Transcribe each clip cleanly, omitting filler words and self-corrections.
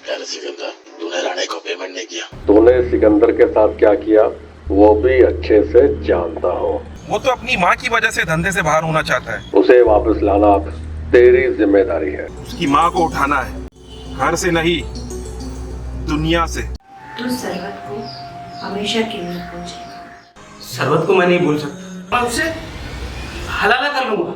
यार सिकंदर, तूने राणे को पेमेंट नहीं किया। तूने सिकंदर के साथ क्या किया वो भी अच्छे से जानता हो। वो तो अपनी माँ की वजह से धंधे से बाहर होना चाहता है। उसे वापस लाना अब तेरी जिम्मेदारी है। उसकी माँ को उठाना है, घर से नहीं दुनिया से। तू सरवत को हमेशा के लिए भूल जाएगा। सरवत को मैं नहीं भूल सकता, मैं उसे हलाला कर लूंगा।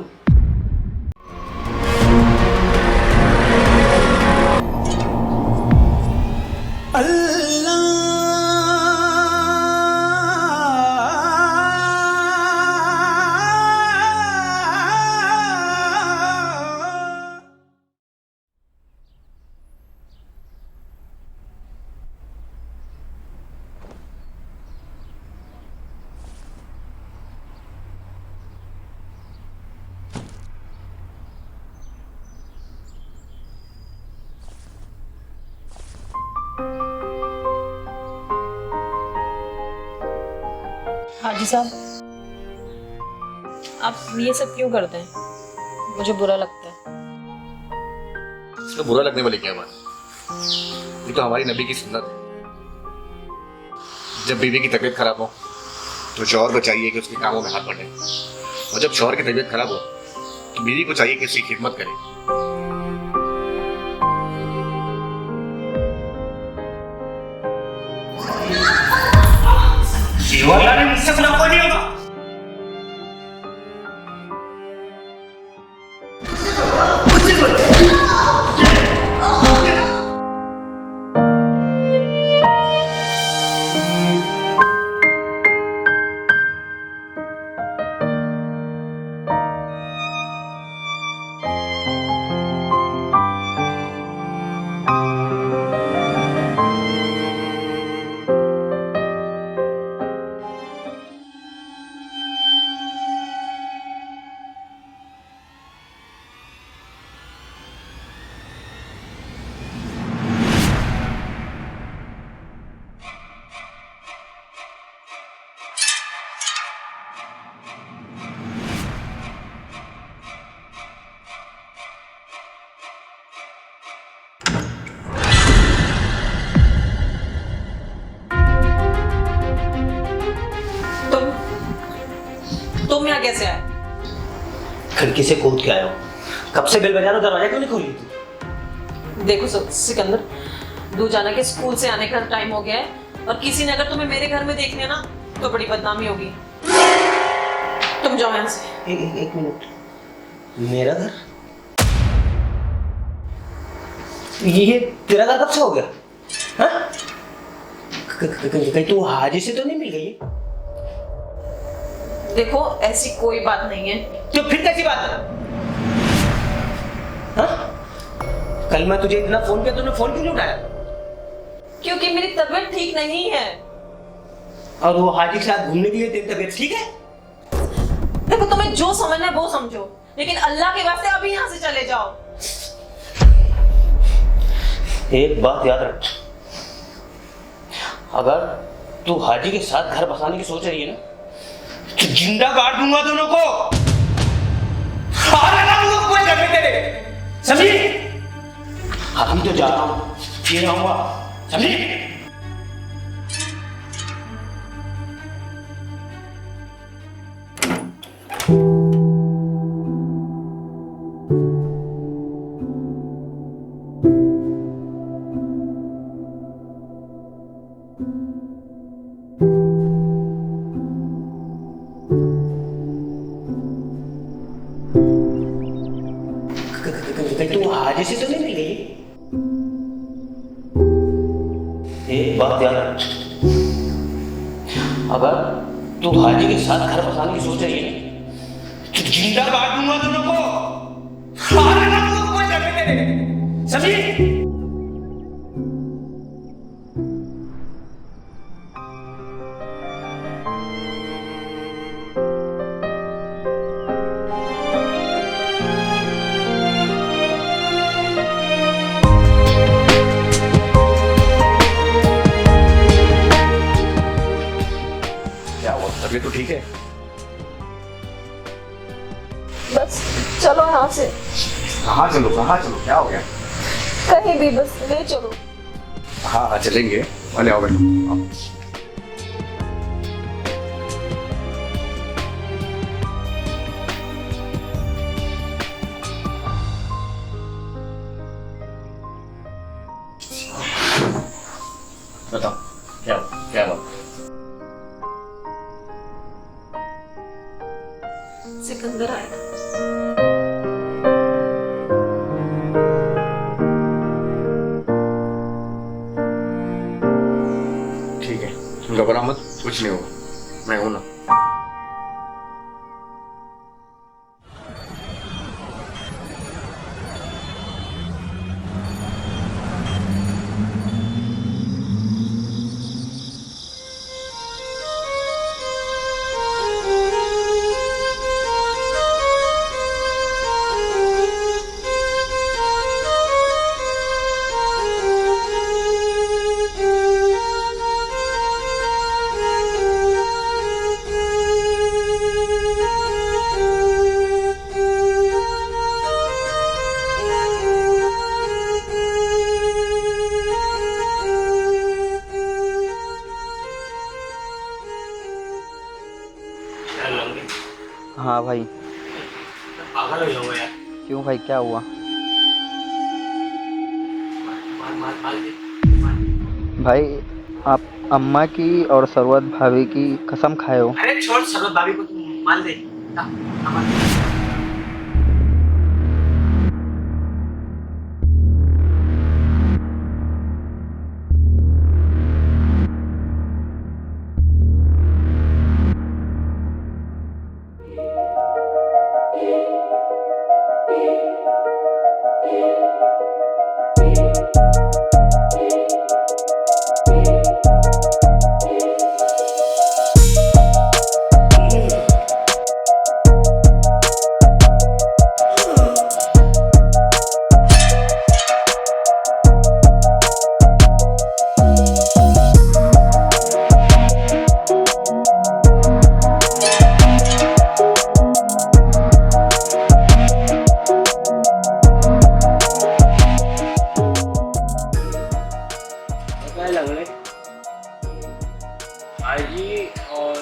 हाजी साहब, आप ये सब क्यों करते हैं? मुझे बुरा लगता है। इसमें बुरा लगने वाली क्या बात? ये तो हमारी नबी की सुन्नत है। जब बीवी की तबीयत खराब हो तो शौहर को चाहिए कि उसके कामों में हाथ बढ़े, और जब शौहर की तबीयत खराब हो तो बीवी को चाहिए कि उसकी खिदमत करे। जीवन मुझसे मुनाफा नहीं होगा। तुम यहाँ कैसे आए? खिड़की से कूद के आया हूँ। कब से बेल बजा रहा, दरवाजा क्यों नहीं खोली तू? देखो सिकंदर, दूर जाना के स्कूल से आने का टाइम हो गया है, और किसी ने अगर तुम्हें मेरे घर में देख लिया ना तो बड़ी बदनामी होगी। तुम जाओ यहाँ से। एक मिनट, मेरा घर? ये तेरा घर कब से हो गया? हाँ? कहीं तू हाजी से तो नहीं मिल गई? देखो ऐसी कोई बात नहीं है। तो फिर कैसी बात है? हाँ? कल मैं तुझे इतना फोन किया, तूने फोन क्यों नहीं उठाया? क्योंकि मेरी तबीयत ठीक नहीं है। और वो हाजी के साथ घूमने के लिए तेरी तबीयत ठीक है? देखो तुम्हें जो समझना है वो समझो, लेकिन अल्लाह के वास्ते अभी यहाँ से चले जाओ। एक बात याद रख, अगर तू हाजी के साथ घर बसाने की सोच रही है ना, तो जिंदा काट दूंगा दोनों को। पूरे घर में तेरे, समझी? हम तो जा रहा हूं, फिर आऊंगा, समझी? तू हाजी से तो नहीं मिल गई? एक बात याद रख, अगर तू हाजी के साथ घर बसाने की सोच रही है ना, तो जिंदा काट दूंगा दोनों को। पूरे घर में तेरे, समझी? तबीयत तो ठीक है? बस चलो यहाँ से। कहाँ चलो, क्या हो गया? कहीं भी, बस ले चलो। हाँ हाँ चलेंगे, अरे आओ बैठो आओ। बताओ क्या क्या बात? सिकंदर आया था। ठीक है, घबरा मत, कुछ नहीं होगा, मैं हूं ना। हाँ भाई। पागल हो जाओ यार। क्यों भाई, क्या हुआ? मार मार मार दे। भाई आप अम्मा की और सरवत भाभी की कसम खाए हो? अरे छोड़, सरवत भाभी को तुम मान दे। मार दे। आजी और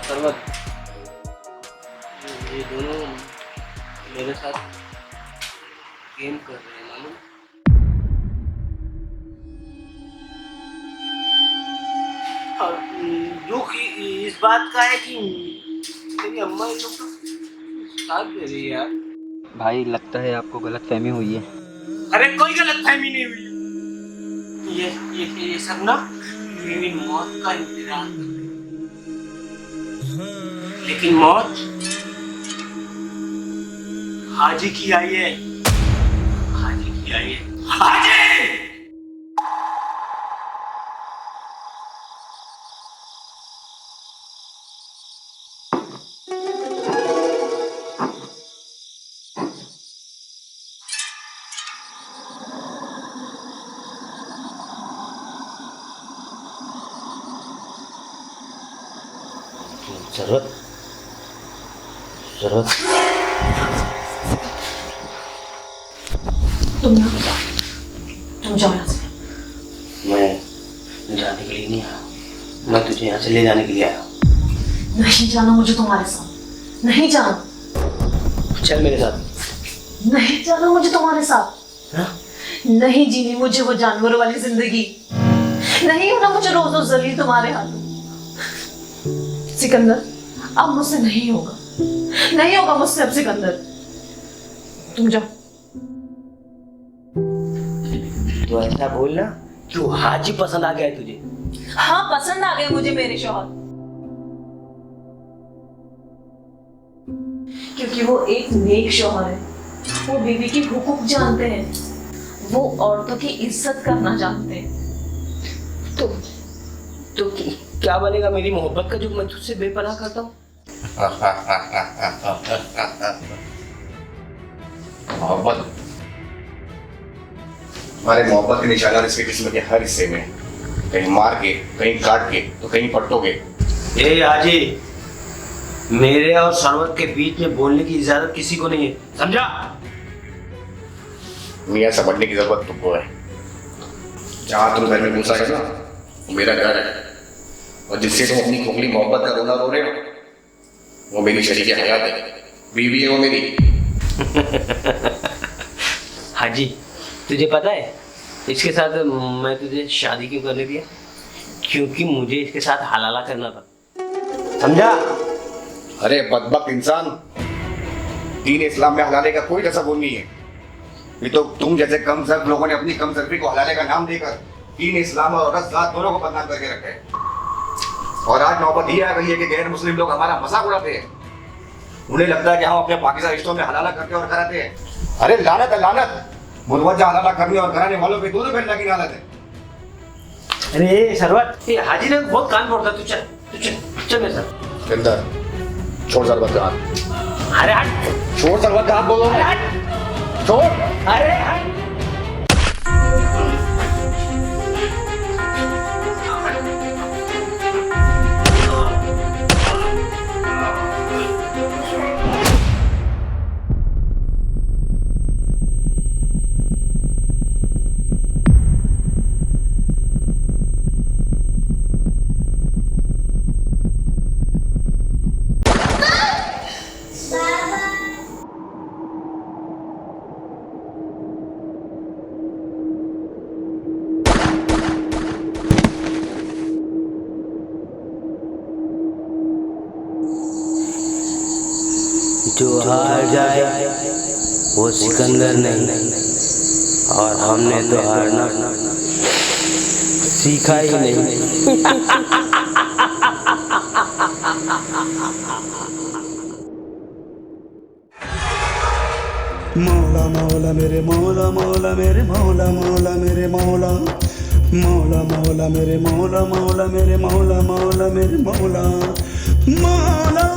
सरवत, ये दोनों मेरे साथ गेम कर रहे हैं, मालूम? और दुख इस बात का है कि मेरी अम्मा इन लोग का साथ दे रही है यार। भाई लगता है आपको गलतफहमी हुई है। अरे कोई गलतफहमी नहीं हुई है। ये सब ना मेरी मौत का इंतजार कर रहे हैं। लेकिन मौत हाजी की आई है, हाजी की आई है, हाजी! जरूरत जरूरत तुम ना तुम जाओ यहाँ से। मैं जाने के लिए नहीं आया, मैं तुझे यहाँ से ले जाने के लिए आया हूँ। नहीं जाना मुझे तुम्हारे साथ, नहीं जाना। चल मेरे साथ। नहीं जाना मुझे तुम्हारे साथ। हाँ? नहीं जीनी मुझे वो जानवरों वाली जिंदगी, नहीं होना मुझे रोज रोज जलील तुम्हारे हाथों। सिकंदर अब मुझसे नहीं होगा, नहीं होगा मुझसे अब सिकंदर, तुम जाओ। तो ऐसा बोलना कि वो हाजी पसंद आ गया है तुझे। हाँ पसंद आ गए मुझे मेरे शौहर, क्योंकि वो एक नेक शौहर है, वो बीवी की हुकूक जानते हैं, वो औरतों की इज्जत करना जानते हैं। तो क्या बनेगा मेरी मोहब्बत का जो मैं तुझसे बेपनाह करता हूँ? मोहब्बत, हमारे मोहब्बत के निशाना इसके जिस्म के हर हिस्से में, कहीं मार के, कहीं काट के, तो कहीं पट्टोगे। ए हाजी, मेरे और सरवत के बीच में बोलने की इजाजत किसी को नहीं है, समझा? मियाँ समझने की जरूरत तुमको है। जहाँ तुम घर में घुसा है ना, वो मेरा घर है। और जिससे तुम अपनी खोखली मोहब्बत का रोना रो रहे हो, वो मेरी शरीक हयात है, बीवी है वो मेरी। हाजी, तुझे पता है इसके साथ मैं तुझे शादी क्यों करने दिया? क्योंकि मुझे इसके साथ हलाला करना था, समझा? अरे बदबख्त इंसान, दीन इस्लाम में हलाले का कोई तस्वुर नहीं है। ये तो तुम जैसे कमजर्फ लोगों ने अपनी कमजर्फी को हलाले का नाम देकर दीन इस्लाम और औरत जात दोनों को बदनाम करके रखा है। और आज नौबत ये आ गई है कि गैर मुस्लिम लोग हमारा मजाक उड़ाते हैं। उन्हें लगता है कि हम अपने पाकिस्तान रिश्तों में हलाला करते और कराते हैं। अरे लानत है लानत, मुतवज्जा हलाला करने और कराने वालों पे दोनों पे अल्लाह की लानत है। अरे सरवत, ये हाजी ने बहुत कान फोड़ता, तू चल चल मेरे साथ। अंदर छोड़ सरवत का हाथ, अरे हट, छोड़ सरवत का हाथ, बोलो अरे हट, छोड़। अरे हट। जो हार जाए वो सिकंदर नहीं, और हमने तो हारना सीखा ही नहीं। मौला मौला मेरे मौला मौला मेरे मौला मौला मेरे मौला मौला मौला मेरे मौला मौला मेरे मौला मौला मेरे मौला मौला